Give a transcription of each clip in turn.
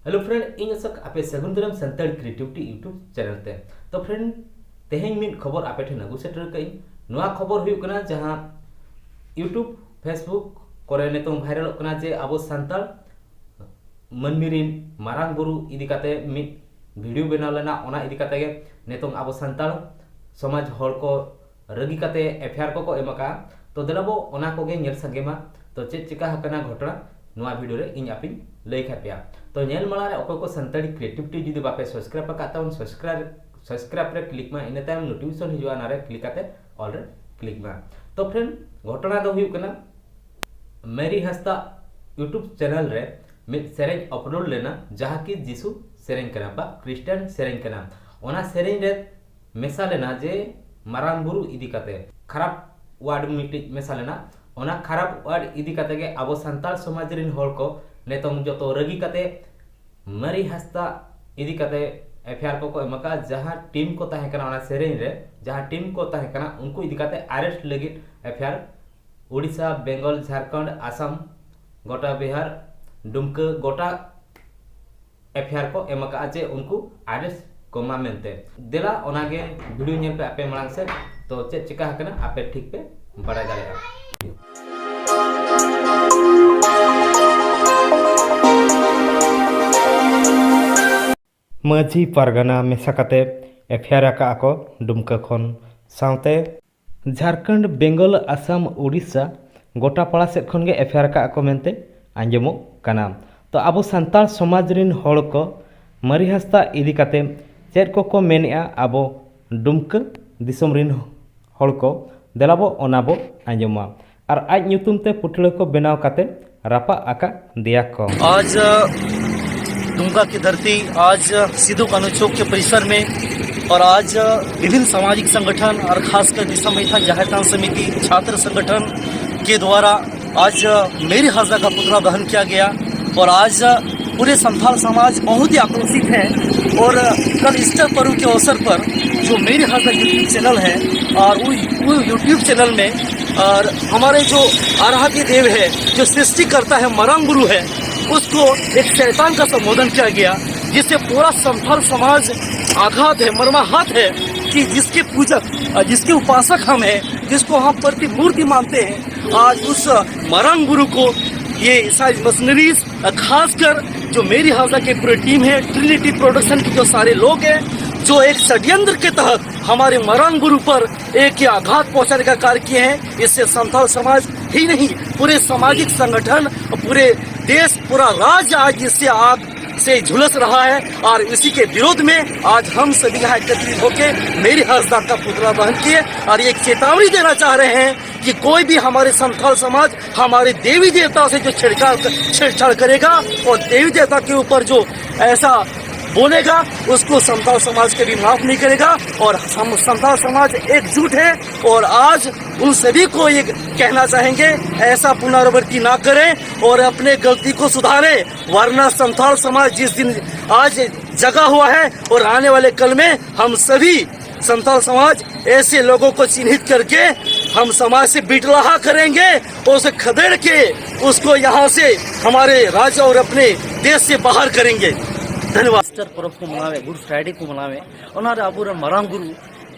Hello friend, इन अशोक आपे सगुन दाराम Santal creativity YouTube channel ते। तो फ्रेंड तेहें मिड खबर आपे ठेन अगु सेटर कई नोआ खबर हुई कना जहां यूट्यूब फेसबुक करे नेतों भाइरल कना जे आबो संताल मनमिरिन मारांग बुरु इदी काते मिड वीडियो बेनाव लेना ओना इदी काते गे नेतों आबो संताल समाज हर को रगी काते एफआईआर को एमका। तो देलाबो ओना को गे नेल संगेमा तो चेक चिका हकना घटना नोआ वीडियो रे इन आपिन लई खापिया। तो नेल माला रे अको को संताली क्रिएटिविटी जुदी बापे सब्सक्राइब पकाता उन सब्सक्राइब रे क्लिक मा इन टाइम नोटिफिकेशन हिजुआ ना रे क्लिक काते ऑल रे क्लिक मा। तो फ्रेंड घटना दो हुई कना मेरी हांसदा यूट्यूब चैनल रे मिड सेरेज अपलोड लेना जहां की जीसु सेरेज कना बा क्रिश्चियन सेरेज कना ओना सेरेज रे मेसा लेना जे मारांग बुरु इदी काते खराब वार्ड मिटी मेसा लेना ओना खराब वार्ड इदी काते गे आबो संताल समाज रिन हर को नेतों जो रगी काते मेरी हांसदा इदी काते एफआईआर को एमका जहां टीम को ताहे कना ओना सेरेज रे जहां टीम को ताहे कना उनको इदी काते अरेस्ट लगित एफआईआर ओडिशा बेंगल झारखंड आसाम गोटा बिहार दुमका गोटा एफआईआर को एमका जे उनको अरेस्ट कोमा मेनते देला ओनागे वीडियो नेल पे आपे मांग से तो चे चिका हकना आपे ठीक पे बड़ा दाड़ेगा। माझी पारगाना मेसाकाते एफआईआर का को दुमका खन सावते झारखंड बेंगल आसाम ओडिशा गोटापाड़ा से खन गे एफआईआर का को मेनते आंजमो कना। तो आबो संताल समाज रिन हड़ को मेरी हांसदा इदी काते चेक को मेनेआ आबो दुमका दिसम रिन हड़ को देलाबो ओनाबो आंजमा और आज ᱧᱩᱛᱩᱢ ते पुतले को बेनाव काते रापा आका दिया को। आज दुमका की धरती, आज सिद्धू कानू चौक के परिसर में और आज विभिन्न सामाजिक संगठन और खासकर मितांज जाहिर समिति छात्र संगठन के द्वारा आज मेरी हांसदा का पुतला दहन किया गया और आज पूरे संथाल समाज बहुत ही आक्रोशित है। और कल ईस्टर पर्व के अवसर पर जो मेरी हांसदा यूट्यूब चैनल है और वो यूट्यूब चैनल में और हमारे जो आराध्य देव है जो सृष्टि करता है मारांग बुरु है उसको एक सैतान का संबोधन किया गया, जिससे पूरा संथाल समाज आघात है, मर्माहत है कि जिसके पूजक जिसके उपासक हम हैं, जिसको हम प्रतिमूर्ति मानते हैं, आज उस मारांग बुरु को ये ईसाई मशीनरीज खासकर जो मेरी हांसदा की पूरी टीम है, ट्रिनिटी प्रोडक्शन के जो सारे लोग हैं, जो एक षड्यंत्र के तहत हमारे मारांग बुरु पर एक आघात पहुंचाने का कार्य किए हैं। इससे संथाल समाज ही नहीं पूरे सामाजिक संगठन पूरे देश पूरा राज्य आज इससे आग से झुलस रहा है और इसी के विरोध में आज हम सभी यहाँ एकत्रित होकर मेरी हांसदा का पुतला दहन किए और एक चेतावनी देना चाह रहे हैं कि कोई भी हमारे संथाल समाज हमारे देवी देवता से जो छेड़छाड़ करेगा और देवी देवता के ऊपर जो ऐसा बोलेगा उसको संथाल समाज के भी माफ नहीं करेगा। और हम संथाल समाज एकजुट है और आज उन सभी को ये कहना चाहेंगे ऐसा पुनरावृत्ति ना करें और अपने गलती को सुधारें, वरना संथाल समाज जिस दिन आज जगा हुआ है और आने वाले कल में हम सभी संथाल समाज ऐसे लोगों को चिन्हित करके हम समाज से बिटलाहा करेंगे और उसे खदेड़ के उसको यहाँ से हमारे राज्य और अपने देश से बाहर करेंगे। धन्यवाद। ईस्टर पर्व को मनावे, गुड फ्राइडे को मनावे और अब मारांग बुरु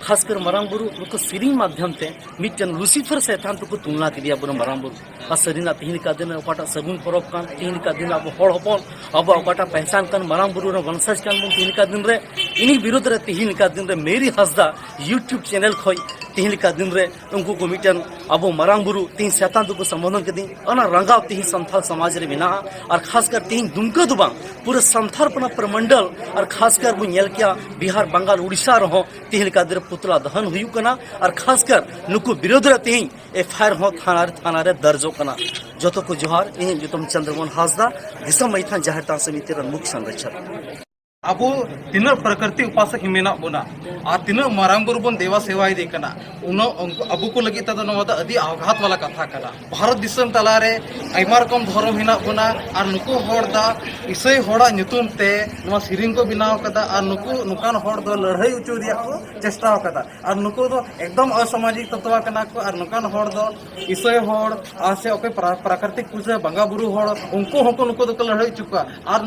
खासकर मारांग बुरु को सीरिंग माध्यम से मिटन लुसिफर सैतान को तुलना की अब मारांग बुरु और सरीना तीन का दिन अकाटा सगुन पर्व कान तीन का दिन अब हड़ हपन अब अकाटा पहचान कान मारांग बुरु वंशज कान तीन का दिन रे इन्हीं विरोध रे तीन का दिन रे मेरी हांसदा यूट्यूब चैनल खोई तीन का दिन रे उनको को मिटन अब मारांग बुरु तीन सैतान को संबोधन के दिन और रंगाव तीन संथाल समाज रे बिना और खासकर तीन दुमका दुबा पूरे संथाल पना प्रमंडल और खासकर वो नेल किया बिहार बंगाल उड़ीसा रहो तीन का दिन पुतला दहन हुई कना और खासकर नुकु विरोध रे तीन एफआईआर हो थाना रे दर्ज कना। जो को जोहार इन जो चंद्रमोहन हांसदा दिसम मितांज जाहिर समिति मुख्य संरक्षक। अबो तीन प्रकृति उपासक मेना बोना और तीन मारांग बुरु बन देवा सेवा दे कना उनो अबो को लगी तद नवा अति आघात वाला कथा कना भारत दिसम तलारे आयमा रकम धर्म हिना बोना और नुकु होड़ दा इसई होड़ा ᱧᱩᱛᱩᱢ ते नवा सिरिंग को बनाव कदा और नुकु नुकान होड़ दो लड़ाई उचू दिया को चेष्टा कदा और नुकु दो एकदम असामाजिक तत्व कना को और नुकान होड़ दो इसई होड़ आसे ओके प्राकृतिक पूजा बंगा बुरु होड़ उनको होको नुकु दो लड़ाई चुका और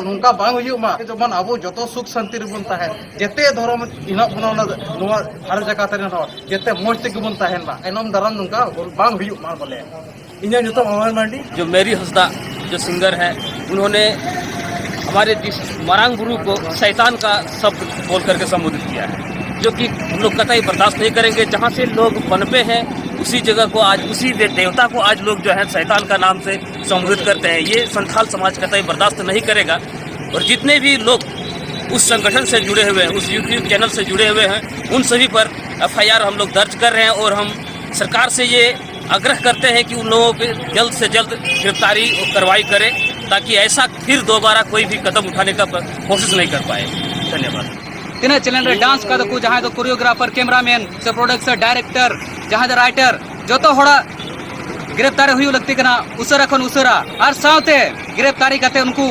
नुका बांग हुयु मा जबन अब जो सुख शांति बन तहन जेते धर्म इना बना हर जगह तेन जेते मौज तक बन तहन बा एनम दाराम नुका बांग हुयु मा बोले इना ᱧᱩᱛᱩᱢ अमर मांडी जो मेरी हांसदा जो सिंगर हैं उन्होंने हमारे मरांग गुरु को सैतान का शब्द बोल करके संबोधित किया है, जो कि हम लोग कतई बर्दाश्त नहीं करेंगे। जहाँ से लोग पनपे हैं उसी जगह को आज उसी देवता को आज लोग जो है सैतान का नाम से संबोधित करते हैं। ये संथाल समाज कतई बर्दाश्त नहीं करेगा। और जितने भी लोग उस संगठन से जुड़े हुए हैं, उस यूट्यूब चैनल से जुड़े हुए हैं, उन सभी पर FIR हम लोग दर्ज कर रहे हैं और हम सरकार से ये आग्रह करते हैं कि उन लोगों पे जल्द से जल्द गिरफ्तारी और कार्रवाई करें, ताकि ऐसा फिर दोबारा कोई भी कदम उठाने का कोशिश नहीं कर पाए। धन्यवाद। तीन चैनल रे डांस का को जहां दो कोरियोग्राफर कैमरामैन से प्रोडक्शन डायरेक्टर जहां दो राइटर जो तो होड़ा गिरफ्तारी हुई लगती कना उसरा खन उसरा और साथे गिरफ्तारी करते उनको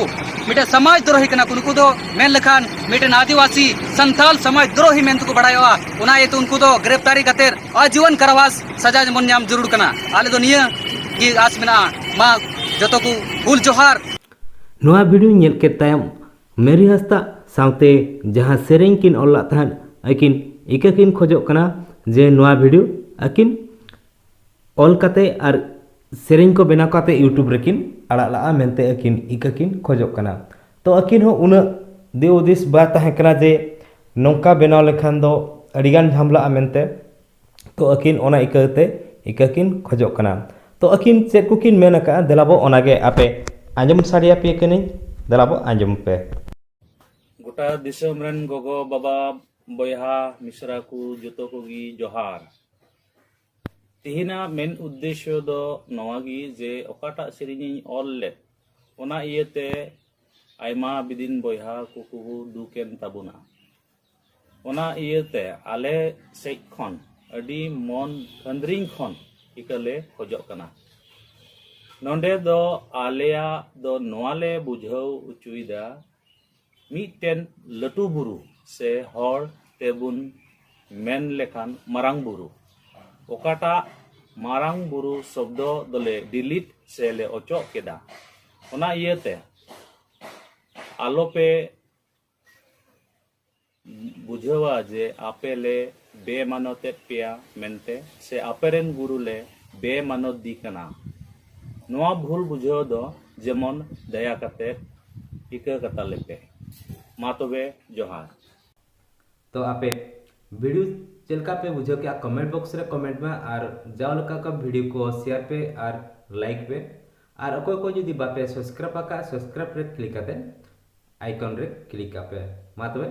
मिटे समाज द्रोही कना उनको दो मेन लखान मिटे आदिवासी संथाल समाज द्रोही मेन को बढ़ाया उना ये तो उनको दो गिरफ्तारी करते आजीवन कारावास सजा मन नाम जरूर कना आले दो निया की आस मेना मा जतो को हुल जोहार नोआ वीडियो नेल के तायम मेरी हांसदा सावते जहां सेरेंग किन ऑल तहन अकिन इकाकिन खोजो कना जे नोआ वीडियो अकिन ऑल कते और सेरेंग को बेना काते यूट्यूब रेकिन अड़ा ला मेनते अकिन इकाकिन खोजो कना। तो अकिन हो उन देवदिस बा तहे कना जे नौका बेनाव लेखान दो अडिगान झामला मेनते, तो अकिन ओना इकाते इकाकिन खोजो कना। तो अकिन चेक कुकिन मेन का देलाबो ओनागे आपे आंजम सारिया पे कनी देलाबो आंजम पे। गोटा दिसम रन गोगो बाबा बयहा मिश्रा को जतो को गी जोहार। तिहिना मेन उद्देश्य दो नवागी जे ओकाटा सेरिनी ऑल ले ओना इयते आयमा बिदिन बयहा कुकु दुकेन ताबुना ओना इयते आले सेज खन अडी मन खंद्रिंग खन इकले खोजो कना। नोंडे दो आलेया दो नोआले बुझाव उचुइदा मिटेन लटू बुरु से हर तेबुन मेन लेखान मारांग बुरु ओकाटा मारांग बुरु शब्द दले डिलीट से ले ओचो केदा ओना इयते आलोपे बुझावा जे आपे ले बेमानते पेया मेनते से आपेरेन गुरु ले बेमानत दी कना। नोआ भूल बुझाव दो जेमन दया कते इका कता लेपे मा तबे जोहार। तो आपे वीडियो चलका पे बुझो क्या कमेंट बॉक्स रे कमेंट में और जाओ लका का वीडियो को शेयर पे और लाइक पे और अकोय को जुदी बापे सब्सक्राइब आका सब्सक्राइब रे क्लिक करते आइकन रे क्लिक पे मा तबे